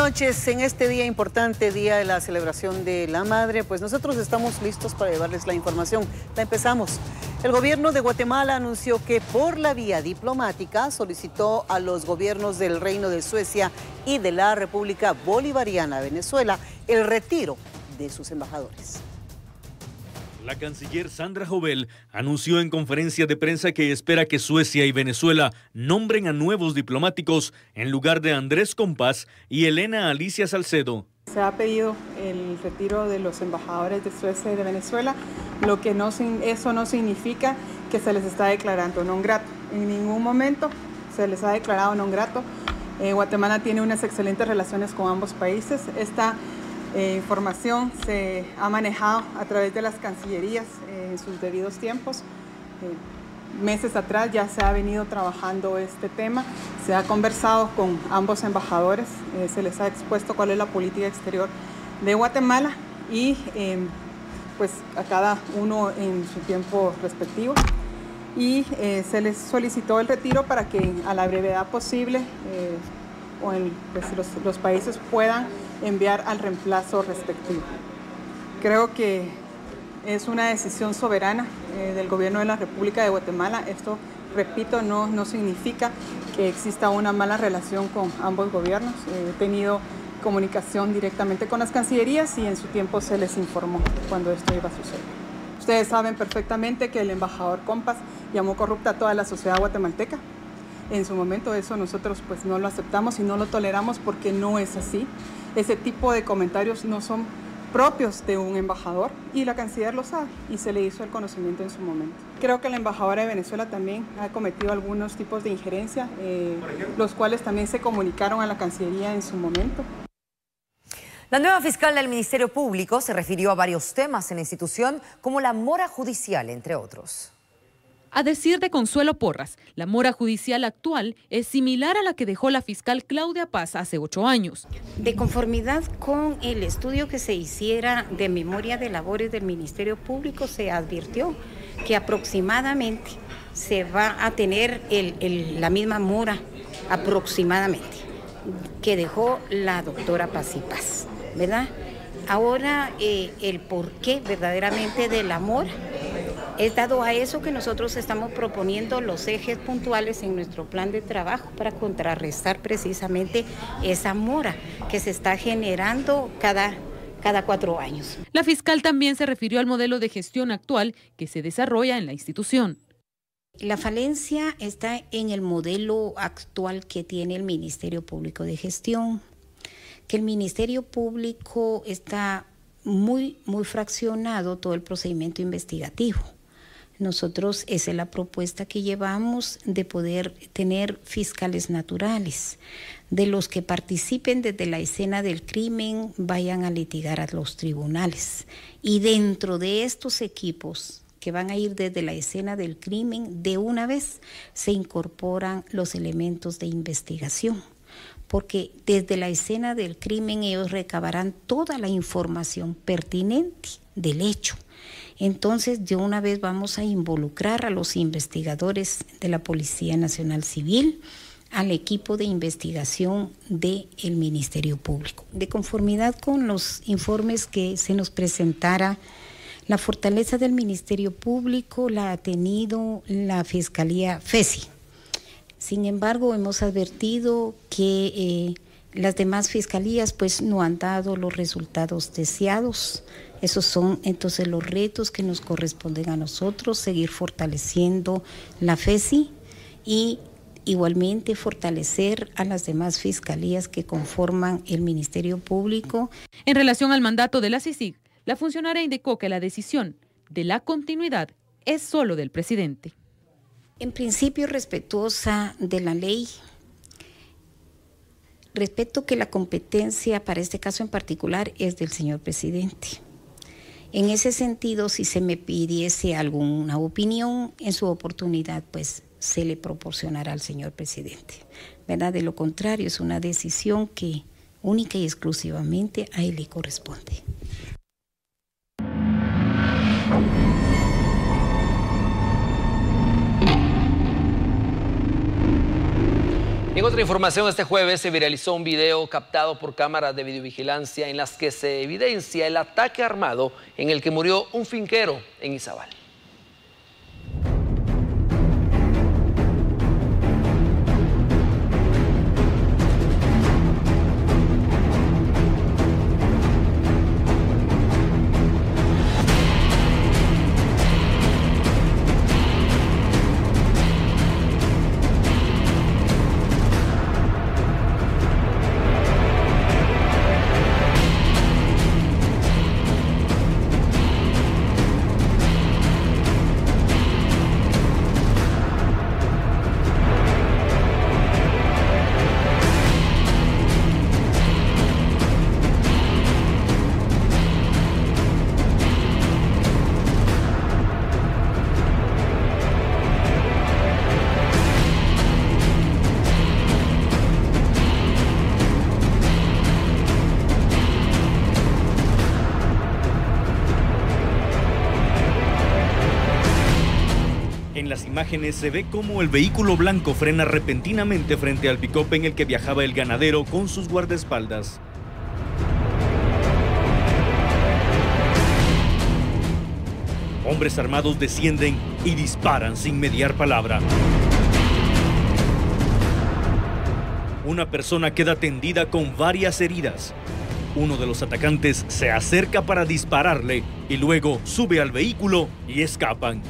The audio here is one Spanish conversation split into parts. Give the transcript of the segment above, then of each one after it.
noches. En este día importante, día de la celebración de la Madre, pues nosotros estamos listos para llevarles la información. La empezamos. El gobierno de Guatemala anunció que por la vía diplomática solicitó a los gobiernos del Reino de Suecia y de la República Bolivariana de Venezuela el retiro de sus embajadores. La canciller Sandra Jovel anunció en conferencia de prensa que espera que Suecia y Venezuela nombren a nuevos diplomáticos en lugar de Andrés Compás y Elena Alicia Salcedo. Se ha pedido el retiro de los embajadores de Suecia y de Venezuela, lo que eso no significa que se les está declarando non grato. En ningún momento se les ha declarado non grato. Guatemala tiene unas excelentes relaciones con ambos países. Esta información se ha manejado a través de las cancillerías en sus debidos tiempos. Meses atrás ya se ha venido trabajando este tema, se ha conversado con ambos embajadores, se les ha expuesto cuál es la política exterior de Guatemala y pues a cada uno en su tiempo respectivo. Y se les solicitó el retiro para que a la brevedad posible los países puedan enviar al reemplazo respectivo. Creo que es una decisión soberana del gobierno de la República de Guatemala. Esto, repito, no significa que exista una mala relación con ambos gobiernos. He tenido comunicación directamente con las cancillerías y en su tiempo se les informó cuando esto iba a suceder. Ustedes saben perfectamente que el embajador Compás llamó corrupta a toda la sociedad guatemalteca. En su momento eso nosotros pues no lo aceptamos y no lo toleramos porque no es así. Ese tipo de comentarios no son propios de un embajador y la canciller lo sabe y se le hizo el conocimiento en su momento. Creo que la embajadora de Venezuela también ha cometido algunos tipos de injerencia, los cuales también se comunicaron a la Cancillería en su momento. La nueva fiscal del Ministerio Público se refirió a varios temas en la institución, como la mora judicial, entre otros. A decir de Consuelo Porras, la mora judicial actual es similar a la que dejó la fiscal Claudia Paz hace 8 años. De conformidad con el estudio que se hiciera de memoria de labores del Ministerio Público, se advirtió que aproximadamente se va a tener la misma mora, aproximadamente, que dejó la doctora Paz y Paz, ¿verdad? Ahora, el porqué verdaderamente de la mora es dado a eso que nosotros estamos proponiendo los ejes puntuales en nuestro plan de trabajo para contrarrestar precisamente esa mora que se está generando cada 4 años. La fiscal también se refirió al modelo de gestión actual que se desarrolla en la institución. La falencia está en el modelo actual que tiene el Ministerio Público de Gestión, que el Ministerio Público está muy fraccionado todo el procedimiento investigativo. Nosotros, esa es la propuesta que llevamos de poder tener fiscales naturales, de los que participen desde la escena del crimen, vayan a litigar a los tribunales. Y dentro de estos equipos que van a ir desde la escena del crimen, de una vez se incorporan los elementos de investigación, porque desde la escena del crimen ellos recabarán toda la información pertinente del hecho. Entonces, de una vez vamos a involucrar a los investigadores de la Policía Nacional Civil, al equipo de investigación del Ministerio Público. De conformidad con los informes que se nos presentara, la fortaleza del Ministerio Público la ha tenido la Fiscalía FESI. Sin embargo, hemos advertido que las demás fiscalías pues no han dado los resultados deseados. Esos son entonces los retos que nos corresponden a nosotros, seguir fortaleciendo la FESI y igualmente fortalecer a las demás fiscalías que conforman el Ministerio Público. En relación al mandato de la CICIG, la funcionaria indicó que la decisión de la continuidad es solo del presidente. En principio, respetuosa de la ley, respeto que la competencia para este caso en particular es del señor presidente. En ese sentido, si se me pidiese alguna opinión en su oportunidad, pues se le proporcionará al señor presidente, ¿verdad? De lo contrario, es una decisión que única y exclusivamente a él le corresponde. En otra información, este jueves se viralizó un video captado por cámaras de videovigilancia en las que se evidencia el ataque armado en el que murió un finquero en Izabal. En las imágenes se ve cómo el vehículo blanco frena repentinamente frente al pick-up en el que viajaba el ganadero con sus guardaespaldas. Hombres armados descienden y disparan sin mediar palabra. Una persona queda tendida con varias heridas. Uno de los atacantes se acerca para dispararle y luego sube al vehículo y escapan.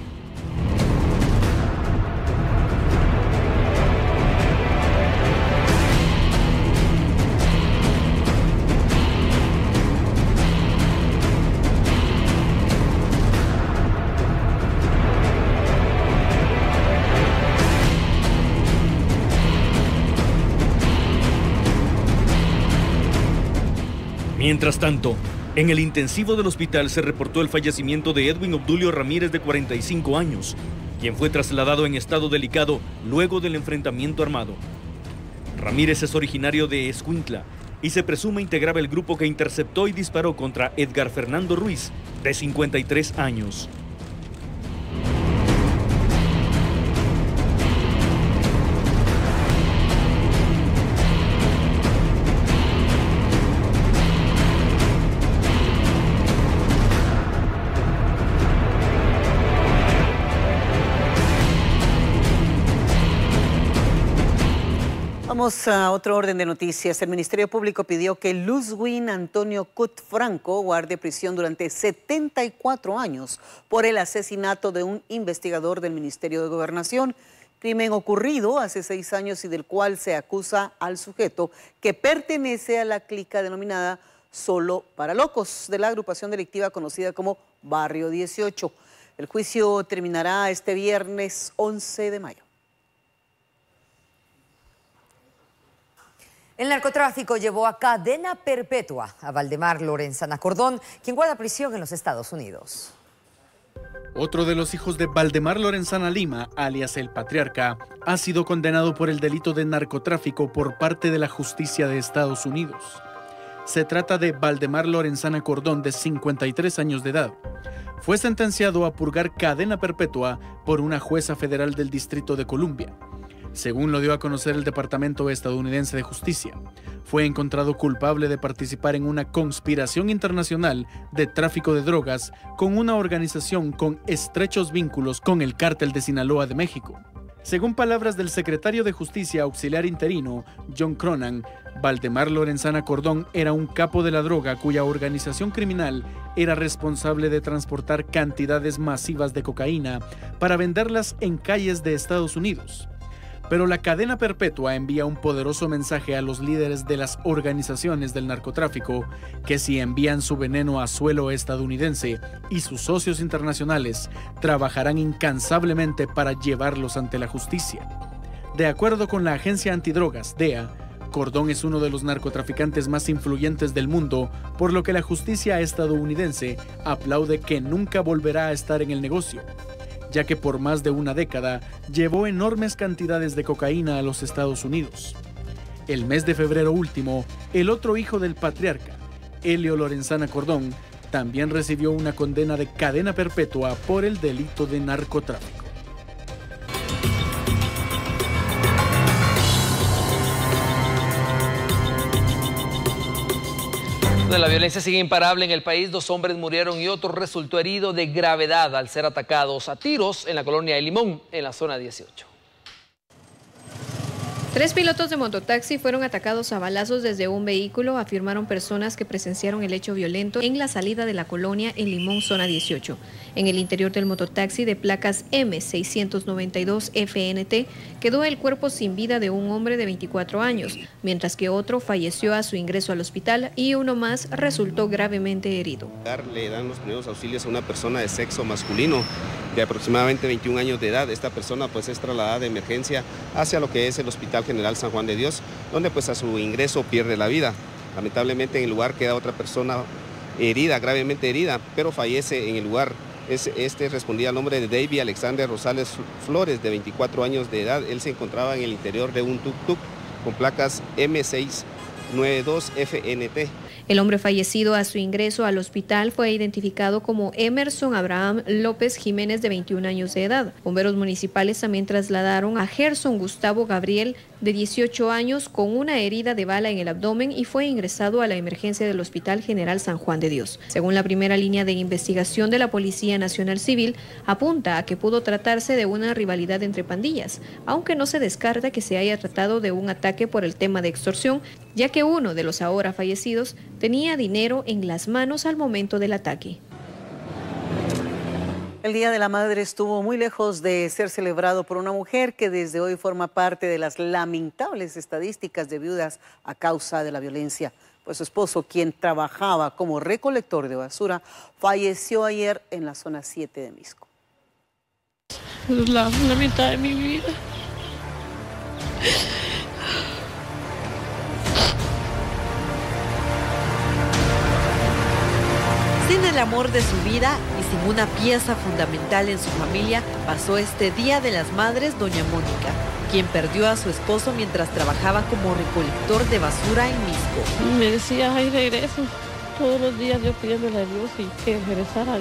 Mientras tanto, en el intensivo del hospital se reportó el fallecimiento de Edwin Obdulio Ramírez, de 45 años, quien fue trasladado en estado delicado luego del enfrentamiento armado. Ramírez es originario de Escuintla y se presume integraba el grupo que interceptó y disparó contra Edgar Fernando Ruiz, de 53 años. Vamos a otro orden de noticias. El Ministerio Público pidió que Luzwin Antonio Cut Franco guarde prisión durante 74 años por el asesinato de un investigador del Ministerio de Gobernación, crimen ocurrido hace 6 años y del cual se acusa al sujeto, que pertenece a la clica denominada Solo para Locos, de la agrupación delictiva conocida como Barrio 18. El juicio terminará este viernes 11 de mayo. El narcotráfico llevó a cadena perpetua a Valdemar Lorenzana Cordón, quien guarda prisión en los Estados Unidos. Otro de los hijos de Valdemar Lorenzana Lima, alias el Patriarca, ha sido condenado por el delito de narcotráfico por parte de la justicia de Estados Unidos. Se trata de Valdemar Lorenzana Cordón, de 53 años de edad. Fue sentenciado a purgar cadena perpetua por una jueza federal del Distrito de Columbia. Según lo dio a conocer el Departamento Estadounidense de Justicia, fue encontrado culpable de participar en una conspiración internacional de tráfico de drogas con una organización con estrechos vínculos con el cártel de Sinaloa de México. Según palabras del secretario de Justicia auxiliar interino, John Cronan, Valdemar Lorenzana Cordón era un capo de la droga cuya organización criminal era responsable de transportar cantidades masivas de cocaína para venderlas en calles de Estados Unidos. Pero la cadena perpetua envía un poderoso mensaje a los líderes de las organizaciones del narcotráfico que si envían su veneno a suelo estadounidense y sus socios internacionales trabajarán incansablemente para llevarlos ante la justicia. De acuerdo con la agencia antidrogas, DEA, Cordón es uno de los narcotraficantes más influyentes del mundo, por lo que la justicia estadounidense aplaude que nunca volverá a estar en el negocio, ya que por más de una década llevó enormes cantidades de cocaína a los Estados Unidos. El mes de febrero último, el otro hijo del Patriarca, Helio Lorenzana Cordón, también recibió una condena de cadena perpetua por el delito de narcotráfico. La violencia sigue imparable en el país. 2 hombres murieron y otro resultó herido de gravedad al ser atacados a tiros en la colonia de Limón, en la zona 18. 3 pilotos de mototaxi fueron atacados a balazos desde un vehículo, afirmaron personas que presenciaron el hecho violento en la salida de la colonia en Limón, zona 18. En el interior del mototaxi de placas M692 FNT quedó el cuerpo sin vida de un hombre de 24 años, mientras que otro falleció a su ingreso al hospital y uno más resultó gravemente herido. Le dan los primeros auxilios a una persona de sexo masculino de aproximadamente 21 años de edad. Esta persona pues es trasladada de emergencia hacia lo que es el Hospital General San Juan de Dios, donde pues a su ingreso pierde la vida. Lamentablemente en el lugar queda otra persona herida, gravemente herida, pero fallece en el lugar. Este respondía al nombre de David Alexander Rosales Flores, de 24 años de edad. Él se encontraba en el interior de un tuk-tuk con placas M692 FNT. El hombre fallecido a su ingreso al hospital fue identificado como Emerson Abraham López Jiménez, de 21 años de edad. Bomberos municipales también trasladaron a Gerson Gustavo Gabriel, de 18 años, con una herida de bala en el abdomen y fue ingresado a la emergencia del Hospital General San Juan de Dios. Según la primera línea de investigación de la Policía Nacional Civil, apunta a que pudo tratarse de una rivalidad entre pandillas, aunque no se descarta que se haya tratado de un ataque por el tema de extorsión, ya que uno de los ahora fallecidos tenía dinero en las manos al momento del ataque. El Día de la Madre estuvo muy lejos de ser celebrado por una mujer que desde hoy forma parte de las lamentables estadísticas de viudas a causa de la violencia. Pues su esposo, quien trabajaba como recolector de basura, falleció ayer en la zona 7 de Misco. Es la mitad de mi vida. Sin el amor de su vida y sin una pieza fundamental en su familia, pasó este Día de las Madres doña Mónica, quien perdió a su esposo mientras trabajaba como recolector de basura en Misco. Me decía, ay, regreso. Todos los días yo pidiéndole a Dios y que regresara.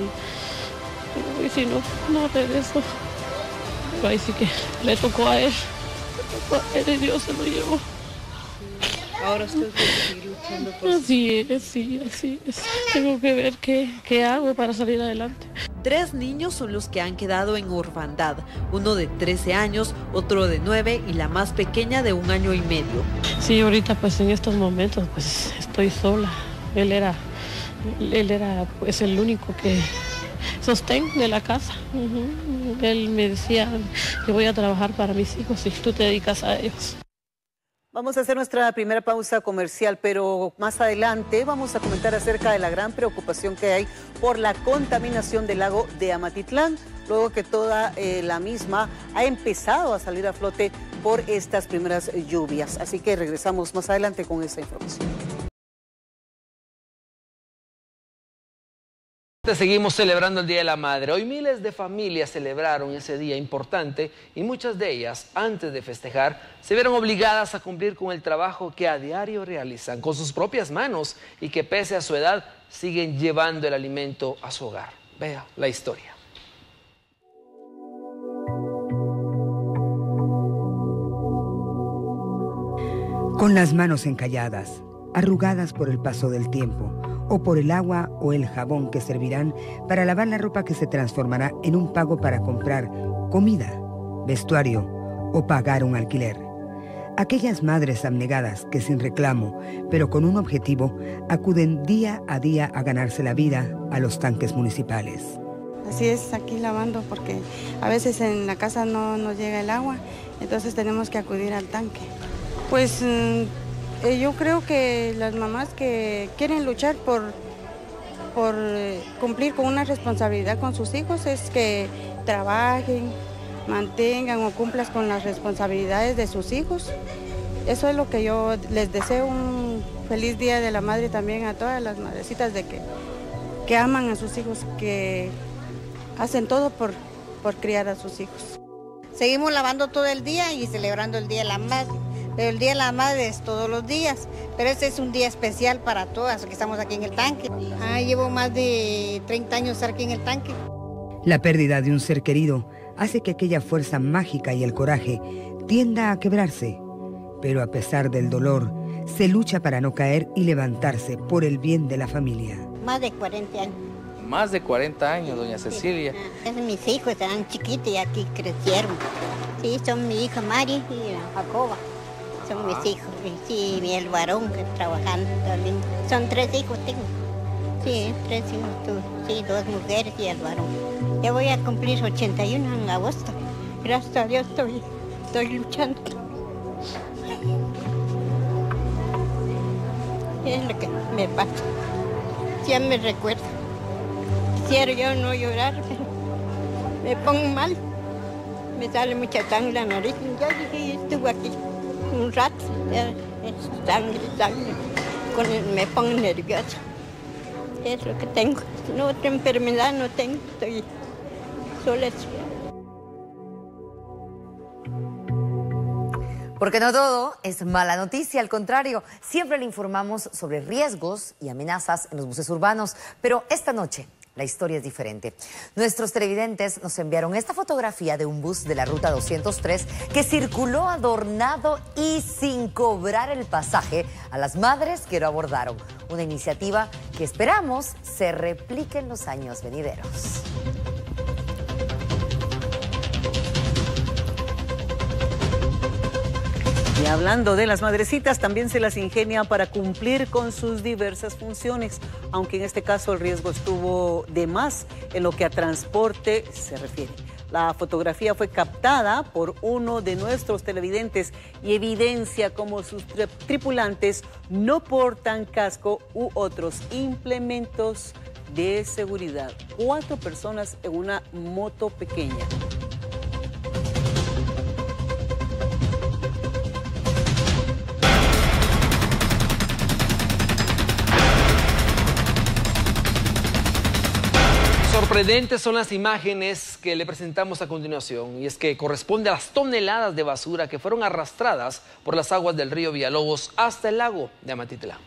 Y si no, no regreso. Pero ahí sí que le tocó a él. Y Dios se lo llevó. Ahora usted tiene que seguir luchando por así es. Tengo que ver qué hago para salir adelante. 3 niños son los que han quedado en orfandad, uno de 13 años, otro de 9 y la más pequeña de 1 año y medio. Sí, ahorita pues en estos momentos pues estoy sola. Él era pues el único que sostén de la casa. Él me decía que voy a trabajar para mis hijos y tú te dedicas a ellos. Vamos a hacer nuestra primera pausa comercial, pero más adelante vamos a comentar acerca de la gran preocupación que hay por la contaminación del lago de Amatitlán, luego que toda la misma ha empezado a salir a flote por estas primeras lluvias. Así que regresamos más adelante con esta información. Seguimos celebrando el Día de la Madre. Hoy miles de familias celebraron ese día importante y muchas de ellas, antes de festejar, se vieron obligadas a cumplir con el trabajo que a diario realizan con sus propias manos y que pese a su edad siguen llevando el alimento a su hogar. Vea la historia. Con las manos encalladas, arrugadas por el paso del tiempo, o por el agua o el jabón que servirán para lavar la ropa que se transformará en un pago para comprar comida, vestuario o pagar un alquiler. Aquellas madres abnegadas que sin reclamo, pero con un objetivo, acuden día a día a ganarse la vida a los tanques municipales. Así es, aquí lavando, porque a veces en la casa no nos llega el agua, entonces tenemos que acudir al tanque. Pues yo creo que las mamás que quieren luchar por cumplir con una responsabilidad con sus hijos es que trabajen, mantengan o cumplan con las responsabilidades de sus hijos. Eso es lo que yo les deseo, un feliz Día de la Madre también a todas las madrecitas de que aman a sus hijos, que hacen todo por criar a sus hijos. Seguimos lavando todo el día y celebrando el Día de la Madre. Pero el Día de la Madre es todos los días, pero este es un día especial para todas que estamos aquí en el tanque. Llevo más de 30 años aquí en el tanque. La pérdida de un ser querido hace que aquella fuerza mágica y el coraje tienda a quebrarse, pero a pesar del dolor, se lucha para no caer y levantarse por el bien de la familia. Más de 40 años. Más de 40 años, doña Cecilia. Sí. Mis hijos estaban chiquitos y aquí crecieron. Sí, son mi hija Mari y Jacoba. Son mis hijos. Sí, y el varón que trabajando también. Son 3 hijos tengo. Sí, 3 hijos. Sí, 2 mujeres y el varón. Ya voy a cumplir 81 en agosto. Gracias a Dios estoy luchando. Es lo que me pasa. Ya me recuerdo. Quisiera yo no llorar, pero me pongo mal. Me sale mucha sangre en la nariz. Yo dije, estuve aquí un rato. Ya, sangre. Me pongo nerviosa. Es lo que tengo. No, otra enfermedad no tengo. Estoy sola. Porque no todo es mala noticia, al contrario, siempre le informamos sobre riesgos y amenazas en los buses urbanos, pero esta noche la historia es diferente. Nuestros televidentes nos enviaron esta fotografía de un bus de la ruta 203 que circuló adornado y sin cobrar el pasaje a las madres que lo abordaron. Una iniciativa que esperamos se replique en los años venideros. Y hablando de las madrecitas, también se las ingenia para cumplir con sus diversas funciones, aunque en este caso el riesgo estuvo de más en lo que a transporte se refiere. La fotografía fue captada por uno de nuestros televidentes y evidencia cómo sus tripulantes no portan casco u otros implementos de seguridad. 4 personas en una moto pequeña. Sorprendentes son las imágenes que le presentamos a continuación, y es que corresponde a las toneladas de basura que fueron arrastradas por las aguas del río Villalobos hasta el lago de Amatitlán.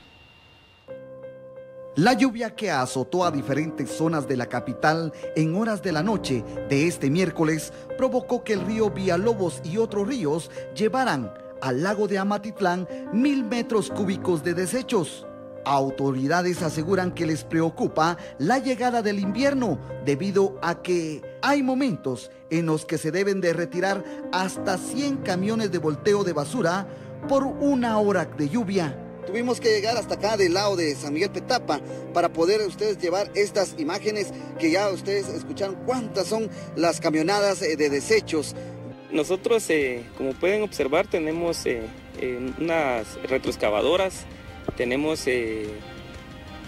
La lluvia que azotó a diferentes zonas de la capital en horas de la noche de este miércoles provocó que el río Villalobos y otros ríos llevaran al lago de Amatitlán 1000 metros cúbicos de desechos. Autoridades aseguran que les preocupa la llegada del invierno debido a que hay momentos en los que se deben de retirar hasta 100 camiones de volteo de basura por 1 hora de lluvia. Tuvimos que llegar hasta acá del lado de San Miguel Petapa para poder ustedes llevar estas imágenes que ya ustedes escucharon cuántas son las camionadas de desechos. Nosotros, como pueden observar, tenemos unas retroexcavadoras. Tenemos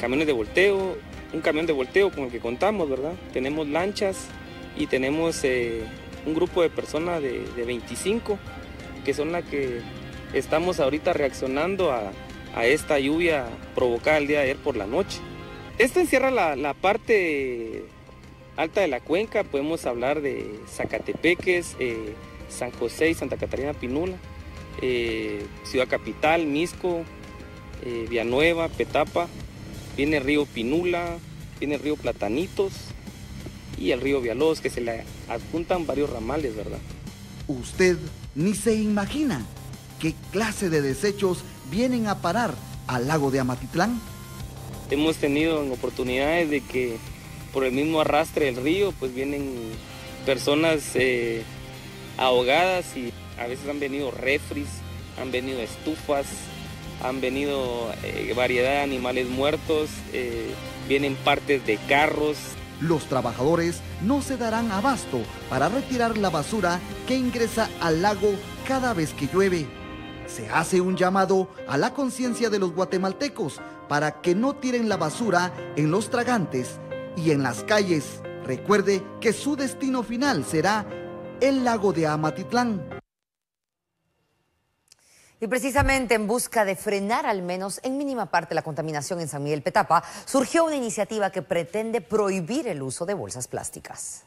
camiones de volteo, un camión de volteo con el que contamos, ¿verdad? Tenemos lanchas y tenemos un grupo de personas de 25 que son las que estamos ahorita reaccionando a esta lluvia provocada el día de ayer por la noche. Esto encierra la parte alta de la cuenca. Podemos hablar de Zacatepeques, San José y Santa Catarina Pinula, Ciudad Capital, Misco, Villanueva, Petapa, viene el río Pinula, viene el río Platanitos y el río Villalobos, que se le adjuntan varios ramales, ¿verdad? Usted ni se imagina qué clase de desechos vienen a parar al lago de Amatitlán. Hemos tenido oportunidades de que por el mismo arrastre del río pues vienen personas ahogadas, y a veces han venido refris, han venido estufas, han venido variedad de animales muertos, vienen partes de carros. Los trabajadores no se darán abasto para retirar la basura que ingresa al lago cada vez que llueve. Se hace un llamado a la conciencia de los guatemaltecos para que no tiren la basura en los tragantes y en las calles. Recuerde que su destino final será el lago de Amatitlán. Y precisamente en busca de frenar al menos en mínima parte la contaminación en San Miguel Petapa, surgió una iniciativa que pretende prohibir el uso de bolsas plásticas.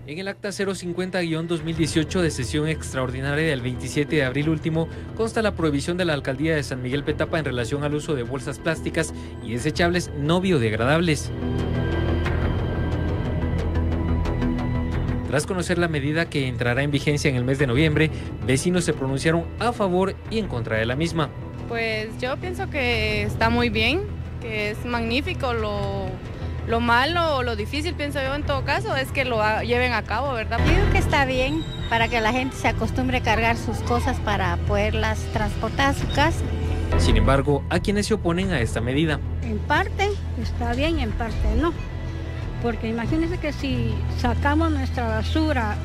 En el acta 050-2018 de sesión extraordinaria del 27 de abril último consta la prohibición de la Alcaldía de San Miguel Petapa en relación al uso de bolsas plásticas y desechables no biodegradables. Tras conocer la medida que entrará en vigencia en el mes de noviembre, vecinos se pronunciaron a favor y en contra de la misma. Pues yo pienso que está muy bien, que es magnífico. Lo malo o lo difícil, pienso yo en todo caso, es que lo lleven a cabo, ¿verdad? Yo creo que está bien para que la gente se acostumbre a cargar sus cosas para poderlas transportar a su casa. Sin embargo, hay quienes se oponen a esta medida. En parte está bien, en parte no. Porque imagínense que si sacamos nuestra basura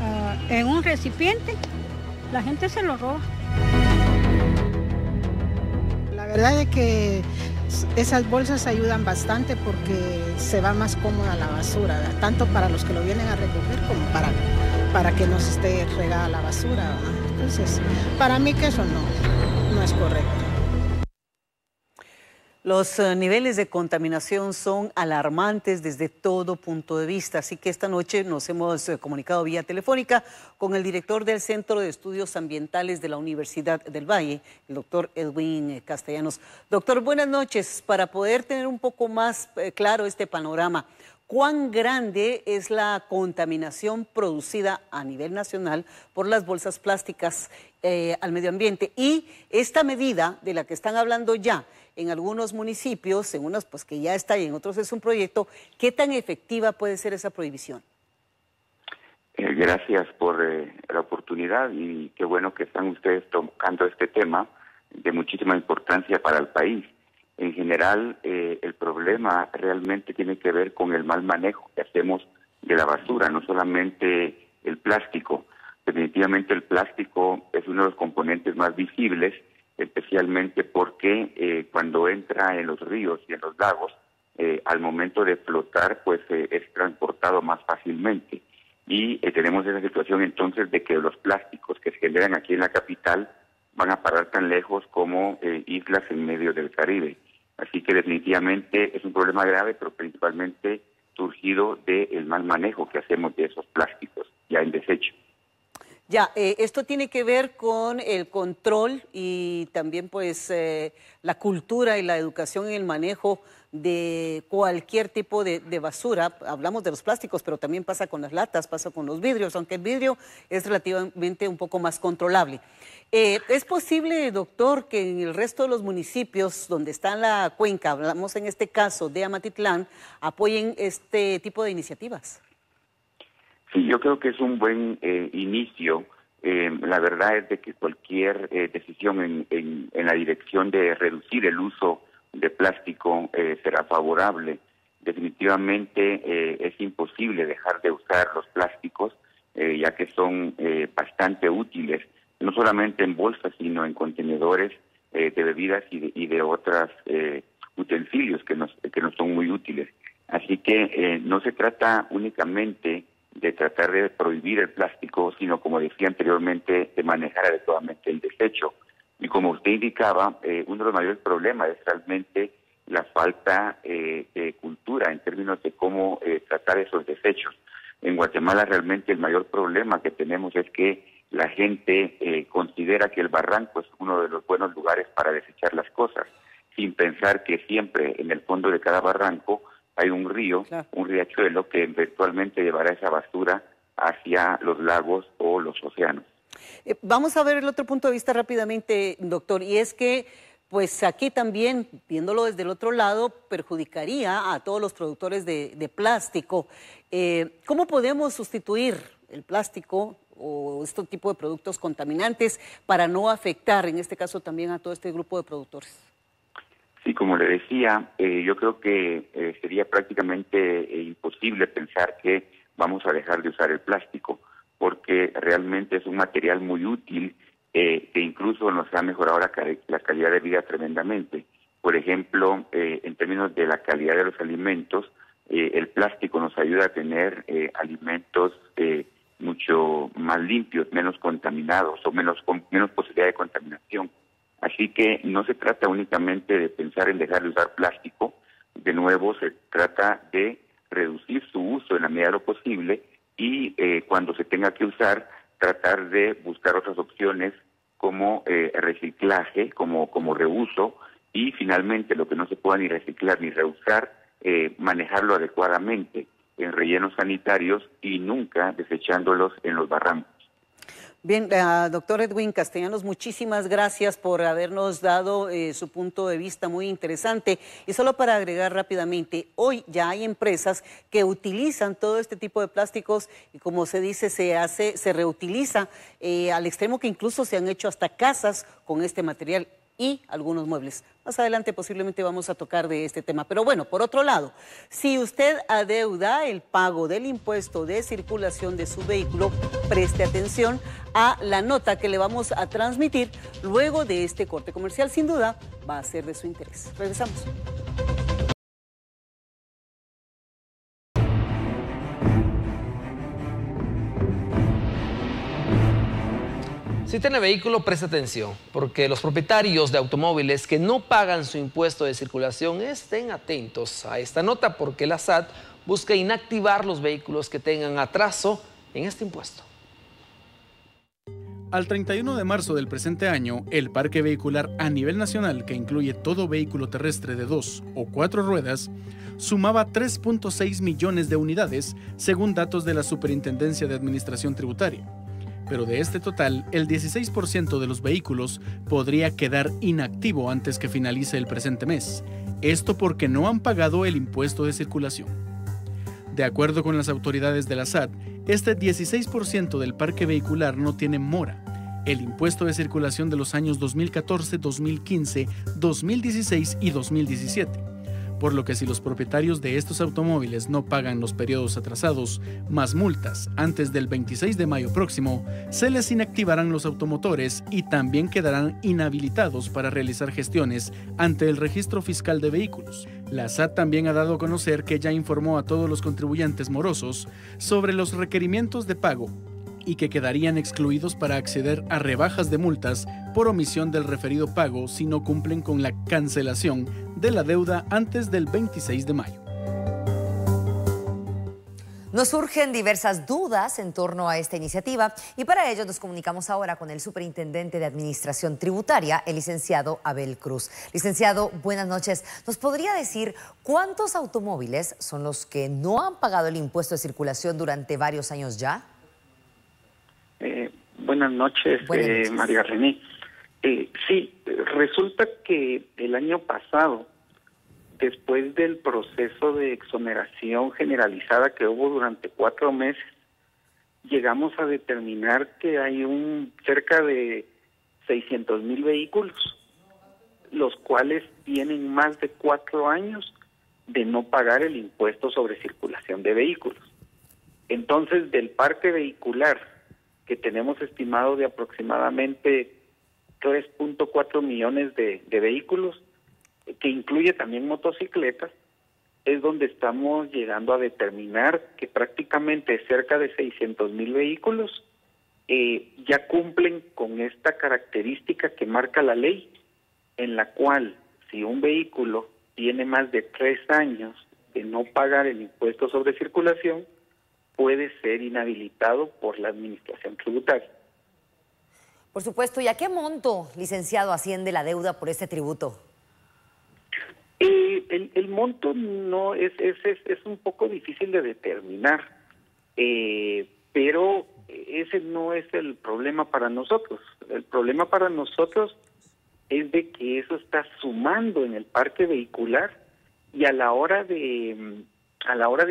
en un recipiente, la gente se lo roba. La verdad es que esas bolsas ayudan bastante porque se va más cómoda la basura, ¿verdad? Tanto para los que lo vienen a recoger como para que no se esté regada la basura, ¿verdad? Entonces, para mí que eso no es correcto. Los niveles de contaminación son alarmantes desde todo punto de vista, así que esta noche nos hemos comunicado vía telefónica con el director del Centro de Estudios Ambientales de la Universidad del Valle, el doctor Edwin Castellanos. Doctor, buenas noches. Para poder tener un poco más claro este panorama, ¿cuán grande es la contaminación producida a nivel nacional por las bolsas plásticas al medio ambiente? Y esta medida de la que están hablando ya en algunos municipios, en unos pues que ya está y en otros es un proyecto, ¿qué tan efectiva puede ser esa prohibición? Gracias por la oportunidad y qué bueno que están ustedes tocando este tema de muchísima importancia para el país. En general, el problema realmente tiene que ver con el mal manejo que hacemos de la basura, no solamente el plástico. Definitivamente el plástico es uno de los componentes más visibles, especialmente porque cuando entra en los ríos y en los lagos, al momento de flotar, pues es transportado más fácilmente. Y tenemos esa situación entonces de que los plásticos que se generan aquí en la capital van a parar tan lejos como islas en medio del Caribe. Así que definitivamente es un problema grave, pero principalmente surgido del mal manejo que hacemos de esos plásticos ya en desecho. Ya, esto tiene que ver con el control y también pues la cultura y la educación en el manejo de cualquier tipo de basura. Hablamos de los plásticos, pero también pasa con las latas, pasa con los vidrios, aunque el vidrio es relativamente un poco más controlable. ¿Es posible, doctor, que en el resto de los municipios donde está la cuenca, hablamos en este caso de Amatitlán, apoyen este tipo de iniciativas? Sí, yo creo que es un buen inicio. La verdad es de que cualquier decisión en la dirección de reducir el uso de plástico será favorable. Definitivamente es imposible dejar de usar los plásticos, ya que son bastante útiles, no solamente en bolsas, sino en contenedores de bebidas y de otros utensilios que nos son muy útiles. Así que no se trata únicamente de tratar de prohibir el plástico, sino, como decía anteriormente, de manejar adecuadamente el desecho. Y como usted indicaba, uno de los mayores problemas es realmente la falta de cultura en términos de cómo tratar esos desechos. En Guatemala realmente el mayor problema que tenemos es que la gente considera que el barranco es uno de los buenos lugares para desechar las cosas, sin pensar que siempre en el fondo de cada barranco hay un río, claro, un riachuelo que eventualmente llevará esa basura hacia los lagos o los océanos. Vamos a ver el otro punto de vista rápidamente, doctor, y es que pues aquí también, viéndolo desde el otro lado, perjudicaría a todos los productores de plástico. ¿Cómo podemos sustituir el plástico o este tipo de productos contaminantes para no afectar, en este caso, también a todo este grupo de productores? Sí, como le decía, yo creo que sería prácticamente imposible pensar que vamos a dejar de usar el plástico, porque realmente es un material muy útil que incluso nos ha mejorado la calidad de vida tremendamente. Por ejemplo, en términos de la calidad de los alimentos, el plástico nos ayuda a tener alimentos mucho más limpios, menos contaminados o con menos posibilidad de contaminación. Así que no se trata únicamente de pensar en dejar de usar plástico, de nuevo se trata de reducir su uso en la medida de lo posible y cuando se tenga que usar, tratar de buscar otras opciones como reciclaje, como reuso y finalmente lo que no se pueda ni reciclar ni reusar, manejarlo adecuadamente en rellenos sanitarios y nunca desechándolos en los barrancos. Bien, doctor Edwin Castellanos, muchísimas gracias por habernos dado su punto de vista muy interesante. Y solo para agregar rápidamente, hoy ya hay empresas que utilizan todo este tipo de plásticos y, como se dice, se reutiliza al extremo que incluso se han hecho hasta casas con este material y algunos muebles. Más adelante posiblemente vamos a tocar de este tema. Pero bueno, por otro lado, si usted adeuda el pago del impuesto de circulación de su vehículo, preste atención a la nota que le vamos a transmitir luego de este corte comercial. Sin duda, va a ser de su interés. Regresamos. Si tiene vehículo, preste atención, porque los propietarios de automóviles que no pagan su impuesto de circulación estén atentos a esta nota, porque la SAT busca inactivar los vehículos que tengan atraso en este impuesto. Al 31 de marzo del presente año, el parque vehicular a nivel nacional, que incluye todo vehículo terrestre de 2 o 4 ruedas, sumaba 3.6 millones de unidades, según datos de la Superintendencia de Administración Tributaria. Pero de este total, el 16% de los vehículos podría quedar inactivo antes que finalice el presente mes. Esto porque no han pagado el impuesto de circulación. De acuerdo con las autoridades de la SAT, este 16% del parque vehicular no tiene mora, el impuesto de circulación de los años 2014, 2015, 2016 y 2017. Por lo que si los propietarios de estos automóviles no pagan los periodos atrasados más multas antes del 26 de mayo próximo, se les inactivarán los automotores y también quedarán inhabilitados para realizar gestiones ante el Registro Fiscal de Vehículos. La SAT también ha dado a conocer que ya informó a todos los contribuyentes morosos sobre los requerimientos de pago y que quedarían excluidos para acceder a rebajas de multas por omisión del referido pago si no cumplen con la cancelación de la deuda antes del 26 de mayo. Nos surgen diversas dudas en torno a esta iniciativa y para ello nos comunicamos ahora con el Superintendente de Administración Tributaria, el licenciado Abel Cruz. Licenciado, buenas noches. ¿Nos podría decir cuántos automóviles son los que no han pagado el impuesto de circulación durante varios años ya? Buenas noches, María René. Sí, resulta que el año pasado, después del proceso de exoneración generalizada que hubo durante 4 meses, llegamos a determinar que hay cerca de 600,000 vehículos, los cuales tienen más de 4 años de no pagar el impuesto sobre circulación de vehículos. Entonces, del parque vehicular que tenemos estimado de aproximadamente 3.4 millones de vehículos, que incluye también motocicletas, es donde estamos llegando a determinar que prácticamente cerca de 600,000 vehículos ya cumplen con esta característica que marca la ley, en la cual si un vehículo tiene más de 3 años de no pagar el impuesto sobre circulación, puede ser inhabilitado por la administración tributaria. Por supuesto. ¿Y a qué monto, licenciado, asciende la deuda por este tributo? El monto no es un poco difícil de determinar, pero ese no es el problema para nosotros. El problema para nosotros es de que eso está sumando en el parque vehicular y a la hora de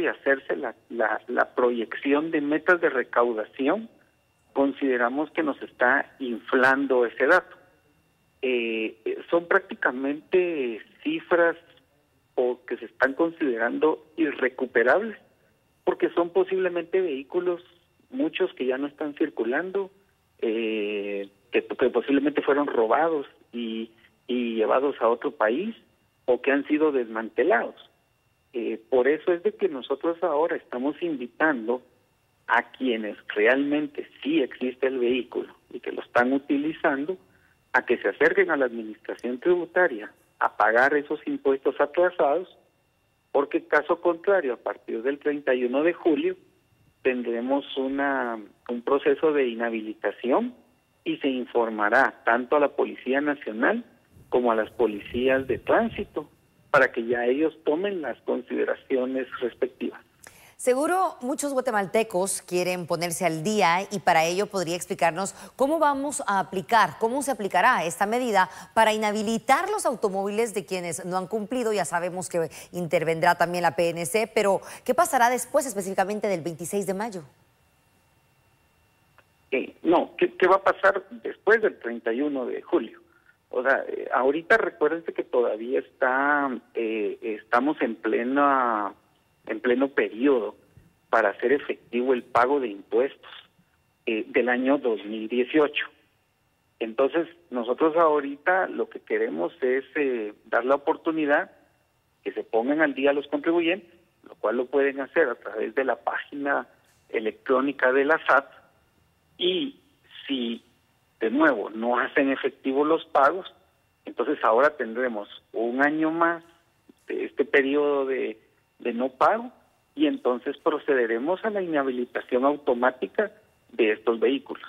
hacerse la proyección de metas de recaudación, consideramos que nos está inflando ese dato. Son prácticamente cifras que se están considerando irrecuperables, porque son posiblemente vehículos, muchos que ya no están circulando, que posiblemente fueron robados y llevados a otro país o que han sido desmantelados. Por eso es de que nosotros ahora estamos invitando a quienes realmente sí existe el vehículo y que lo están utilizando, a que se acerquen a la administración tributaria a pagar esos impuestos atrasados, porque caso contrario, a partir del 31 de julio, tendremos un proceso de inhabilitación y se informará tanto a la Policía Nacional como a las policías de tránsito, para que ya ellos tomen las consideraciones respectivas. Seguro muchos guatemaltecos quieren ponerse al día y para ello podría explicarnos cómo vamos a aplicar, cómo se aplicará esta medida para inhabilitar los automóviles de quienes no han cumplido. Ya sabemos que intervendrá también la PNC, pero ¿qué pasará después específicamente del 26 de mayo? No, ¿qué va a pasar después del 31 de julio? O sea, ahorita recuérdense que todavía estamos en pleno periodo para hacer efectivo el pago de impuestos del año 2018. Entonces, nosotros ahorita lo que queremos es dar la oportunidad que se pongan al día los contribuyentes, lo cual lo pueden hacer a través de la página electrónica de la SAT, y si de nuevo no hacen efectivo los pagos, entonces ahora tendremos un año más de este periodo de no pago, y entonces procederemos a la inhabilitación automática de estos vehículos.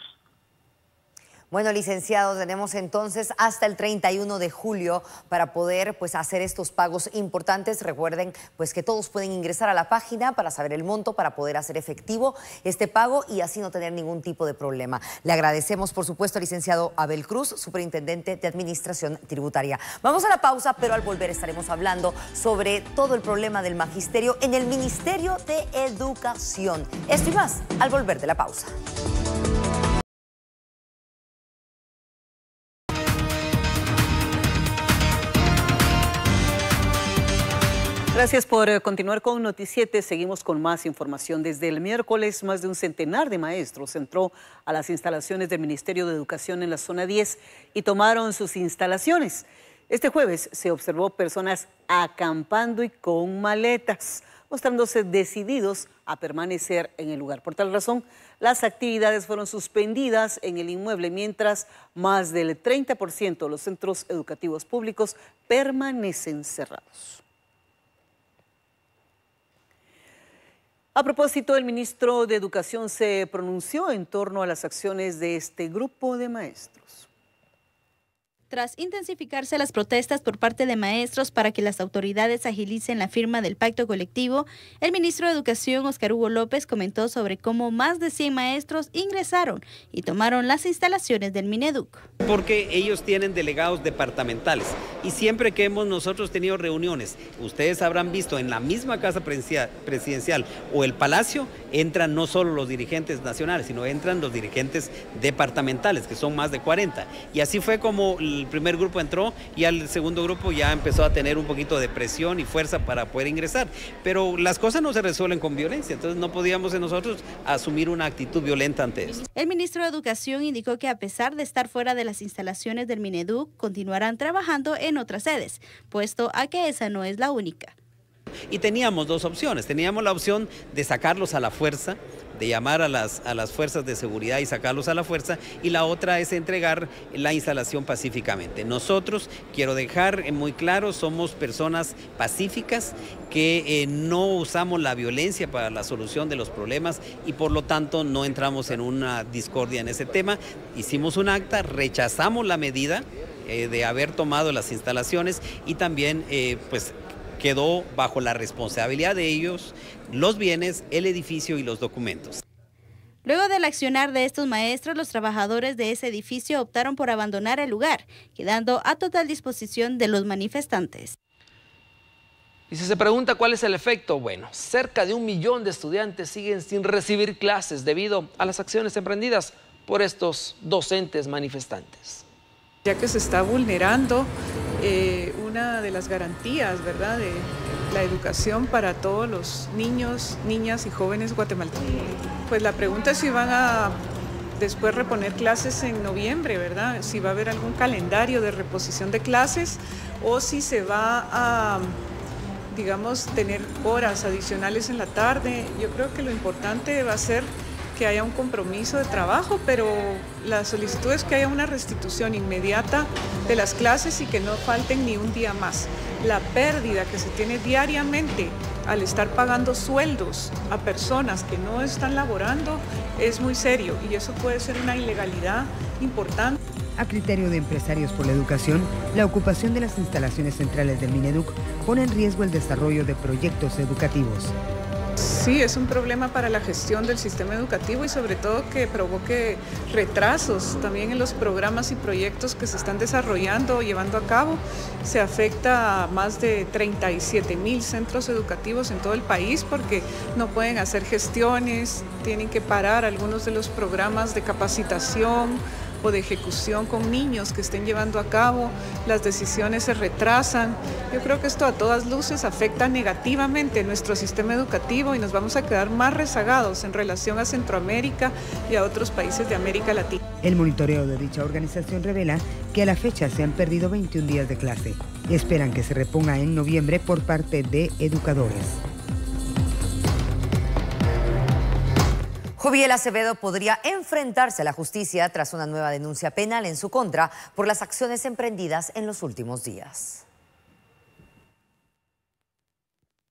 Bueno, licenciado, tenemos entonces hasta el 31 de julio para poder hacer estos pagos importantes. Recuerden que todos pueden ingresar a la página para saber el monto, para poder hacer efectivo este pago y así no tener ningún tipo de problema. Le agradecemos, por supuesto, al licenciado Abel Cruz, superintendente de Administración Tributaria. Vamos a la pausa, pero al volver estaremos hablando sobre todo el problema del magisterio en el Ministerio de Educación. Esto y más al volver de la pausa. Gracias por continuar con Noticiete. Seguimos con más información. Desde el miércoles, más de un centenar de maestros entró a las instalaciones del Ministerio de Educación en la zona 10 y tomaron sus instalaciones. Este jueves se observó personas acampando y con maletas, mostrándose decididos a permanecer en el lugar. Por tal razón, las actividades fueron suspendidas en el inmueble, mientras más del 30% de los centros educativos públicos permanecen cerrados. A propósito, el ministro de Educación se pronunció en torno a las acciones de este grupo de maestros. Tras intensificarse las protestas por parte de maestros para que las autoridades agilicen la firma del pacto colectivo, el ministro de Educación, Óscar Hugo López, comentó sobre cómo más de 100 maestros ingresaron y tomaron las instalaciones del Mineduc. Porque ellos tienen delegados departamentales y siempre que hemos nosotros tenido reuniones, ustedes habrán visto en la misma casa presidencial o el Palacio, entran no solo los dirigentes nacionales, sino entran los dirigentes departamentales, que son más de 40. Y así fue como el primer grupo entró y el segundo grupo ya empezó a tener un poquito de presión y fuerza para poder ingresar. Pero las cosas no se resuelven con violencia, entonces no podíamos nosotros asumir una actitud violenta ante esto. El ministro de Educación indicó que a pesar de estar fuera de las instalaciones del Mineduc, continuarán trabajando en otras sedes, puesto a que esa no es la única. Y teníamos dos opciones, teníamos la opción de sacarlos a la fuerza, de llamar a las fuerzas de seguridad y sacarlos a la fuerza, y la otra es entregar la instalación pacíficamente. Nosotros, quiero dejar muy claro, somos personas pacíficas que no usamos la violencia para la solución de los problemas y por lo tanto no entramos en una discordia en ese tema. Hicimos un acta, rechazamos la medida de haber tomado las instalaciones y también quedó bajo la responsabilidad de ellos los bienes, el edificio y los documentos. Luego del accionar de estos maestros, los trabajadores de ese edificio optaron por abandonar el lugar, quedando a total disposición de los manifestantes. Y si se pregunta cuál es el efecto, bueno, cerca de 1 millón de estudiantes siguen sin recibir clases debido a las acciones emprendidas por estos docentes manifestantes. Ya que se está vulnerando una de las garantías, ¿verdad?, de la educación para todos los niños, niñas y jóvenes guatemaltecos. Pues la pregunta es si van a después reponer clases en noviembre, ¿verdad? Si va a haber algún calendario de reposición de clases o si se va a, digamos, tener horas adicionales en la tarde. Yo creo que lo importante va a ser que haya un compromiso de trabajo, pero la solicitud es que haya una restitución inmediata de las clases y que no falten ni un día más. La pérdida que se tiene diariamente al estar pagando sueldos a personas que no están laborando es muy serio y eso puede ser una ilegalidad importante. A criterio de Empresarios por la Educación, la ocupación de las instalaciones centrales del Mineduc pone en riesgo el desarrollo de proyectos educativos. Sí, es un problema para la gestión del sistema educativo y sobre todo que provoque retrasos también en los programas y proyectos que se están desarrollando o llevando a cabo. Se afecta a más de 37.000 centros educativos en todo el país porque no pueden hacer gestiones, tienen que parar algunos de los programas de capacitación o de ejecución con niños que estén llevando a cabo, las decisiones se retrasan. Yo creo que esto a todas luces afecta negativamente nuestro sistema educativo y nos vamos a quedar más rezagados en relación a Centroamérica y a otros países de América Latina. El monitoreo de dicha organización revela que a la fecha se han perdido 21 días de clase. Esperan que se reponga en noviembre por parte de educadores. Joviel Acevedo podría enfrentarse a la justicia tras una nueva denuncia penal en su contra por las acciones emprendidas en los últimos días.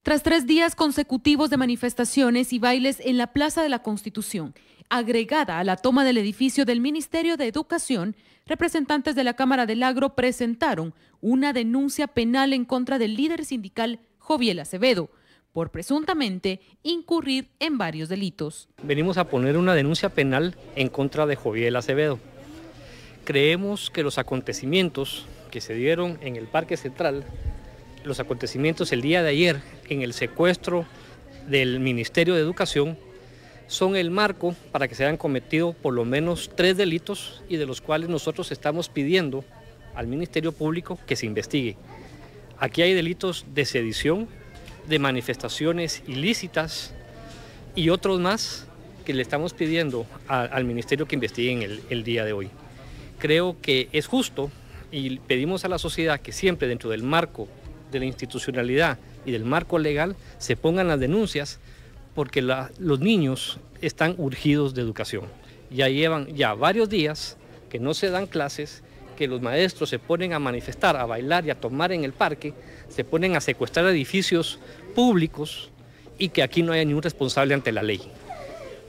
Tras 3 días consecutivos de manifestaciones y bailes en la Plaza de la Constitución, agregada a la toma del edificio del Ministerio de Educación, representantes de la Cámara del Agro presentaron una denuncia penal en contra del líder sindical Joviel Acevedo, por presuntamente incurrir en varios delitos. Venimos a poner una denuncia penal en contra de Joviel Acevedo. Creemos que los acontecimientos que se dieron en el Parque Central, los acontecimientos el día de ayer en el secuestro del Ministerio de Educación, son el marco para que se hayan cometido por lo menos 3 delitos y de los cuales nosotros estamos pidiendo al Ministerio Público que se investigue. Aquí hay delitos de sedición, de manifestaciones ilícitas y otros más que le estamos pidiendo al Ministerio que investiguen el día de hoy. Creo que es justo y pedimos a la sociedad que siempre dentro del marco de la institucionalidad y del marco legal se pongan las denuncias porque los niños están urgidos de educación. Ya llevan varios días que no se dan clases, que los maestros se ponen a manifestar, a bailar y a tomar en el parque, se ponen a secuestrar edificios públicos y que aquí no haya ningún responsable ante la ley.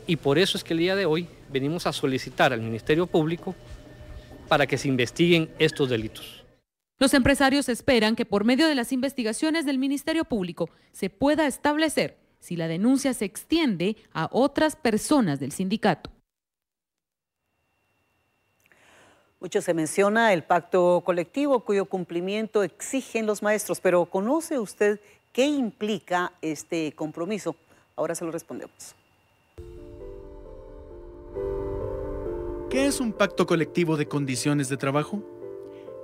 Y por eso es que el día de hoy venimos a solicitar al Ministerio Público para que se investiguen estos delitos. Los empresarios esperan que por medio de las investigaciones del Ministerio Público se pueda establecer si la denuncia se extiende a otras personas del sindicato. Mucho se menciona el pacto colectivo cuyo cumplimiento exigen los maestros, pero ¿conoce usted qué implica este compromiso? Ahora se lo respondemos. ¿Qué es un pacto colectivo de condiciones de trabajo?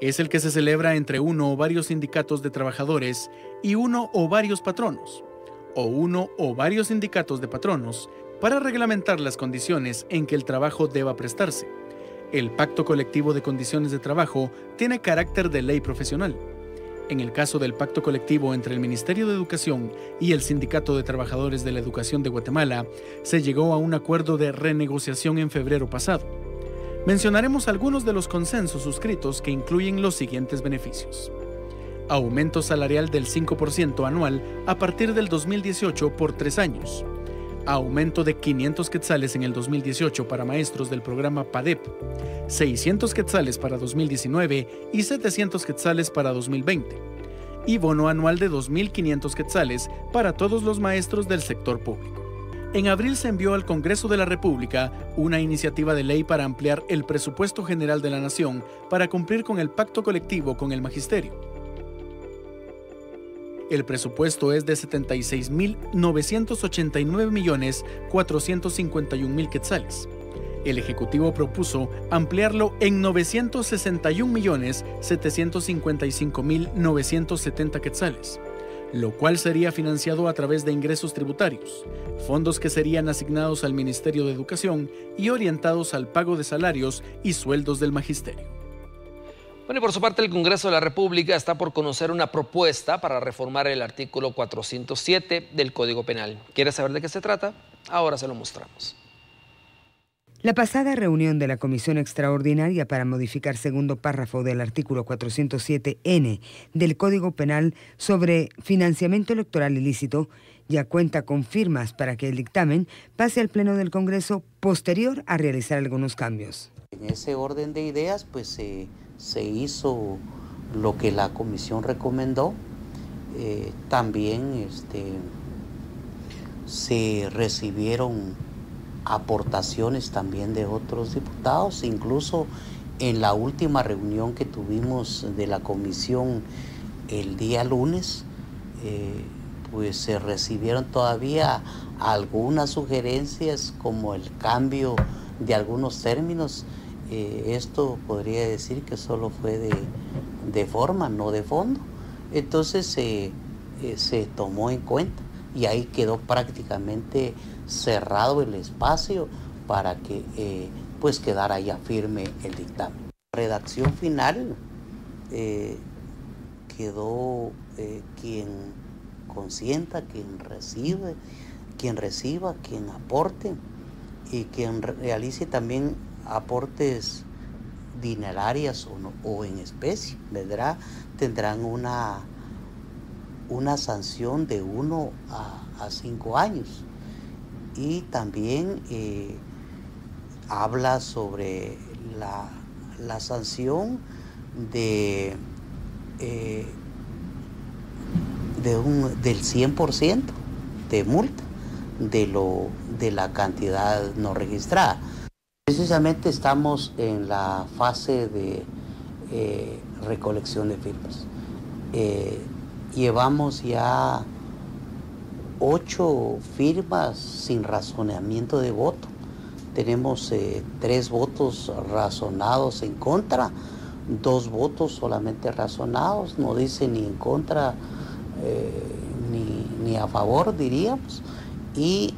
Es el que se celebra entre uno o varios sindicatos de trabajadores y uno o varios patronos, o uno o varios sindicatos de patronos, para reglamentar las condiciones en que el trabajo deba prestarse. El Pacto Colectivo de Condiciones de Trabajo tiene carácter de ley profesional. En el caso del pacto colectivo entre el Ministerio de Educación y el Sindicato de Trabajadores de la Educación de Guatemala, se llegó a un acuerdo de renegociación en febrero pasado. Mencionaremos algunos de los consensos suscritos que incluyen los siguientes beneficios. Aumento salarial del 5% anual a partir del 2018 por 3 años. Aumento de 500 quetzales en el 2018 para maestros del programa PADEP, 600 quetzales para 2019 y 700 quetzales para 2020, y bono anual de 2.500 quetzales para todos los maestros del sector público. En abril se envió al Congreso de la República una iniciativa de ley para ampliar el presupuesto general de la Nación para cumplir con el pacto colectivo con el magisterio. El presupuesto es de 76.989.451.000 quetzales. El Ejecutivo propuso ampliarlo en 961.755.970 quetzales, lo cual sería financiado a través de ingresos tributarios, fondos que serían asignados al Ministerio de Educación y orientados al pago de salarios y sueldos del magisterio. Bueno, y por su parte el Congreso de la República está por conocer una propuesta para reformar el artículo 407 del Código Penal. ¿Quiere saber de qué se trata? Ahora se lo mostramos. La pasada reunión de la Comisión Extraordinaria para modificar segundo párrafo del artículo 407N del Código Penal sobre financiamiento electoral ilícito ya cuenta con firmas para que el dictamen pase al Pleno del Congreso posterior a realizar algunos cambios. En ese orden de ideas, pues se hizo lo que la comisión recomendó. También se recibieron aportaciones también de otros diputados, incluso en la última reunión que tuvimos de la comisión el día lunes, pues se recibieron todavía algunas sugerencias como el cambio de algunos términos. Esto podría decir que solo fue de forma, no de fondo. Entonces se tomó en cuenta y ahí quedó prácticamente cerrado el espacio para que pues quedara ya firme el dictamen. La redacción final quedó quien consienta, quien reciba, quien aporte y quien realice también aportes dinerarias o en especie, ¿verdad? Tendrán una sanción de 1 a 5 años. Y también habla sobre la sanción del 100% de multa de la cantidad no registrada. Precisamente estamos en la fase de recolección de firmas. Llevamos ya 8 firmas sin razonamiento de voto. Tenemos 3 votos razonados en contra, 2 votos solamente razonados, no dice ni en contra ni a favor, diríamos, y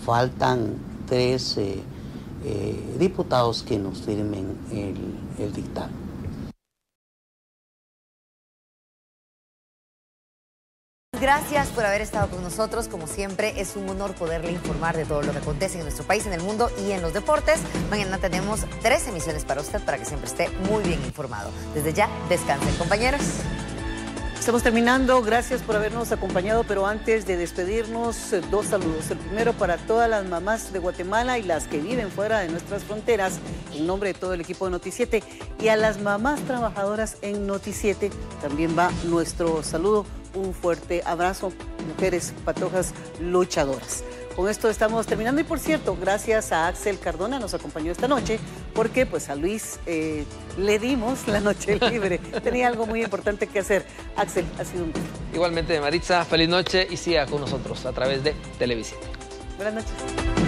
faltan 3 diputados que nos firmen el dictamen. Gracias por haber estado con nosotros. Como siempre, es un honor poderle informar de todo lo que acontece en nuestro país, en el mundo y en los deportes. Mañana tenemos 3 emisiones para usted para que siempre esté muy bien informado. Desde ya, descansen, compañeros. Estamos terminando, gracias por habernos acompañado, pero antes de despedirnos, 2 saludos. El primero para todas las mamás de Guatemala y las que viven fuera de nuestras fronteras, en nombre de todo el equipo de Noti7, y a las mamás trabajadoras en Noti7 también va nuestro saludo. Un fuerte abrazo, mujeres patojas luchadoras. Con esto estamos terminando y, por cierto, gracias a Axel Cardona, nos acompañó esta noche, porque pues a Luis le dimos la noche libre. Tenía algo muy importante que hacer. Axel, ha sido un gusto. Igualmente, Maritza, feliz noche y siga con nosotros a través de Televisión. Buenas noches.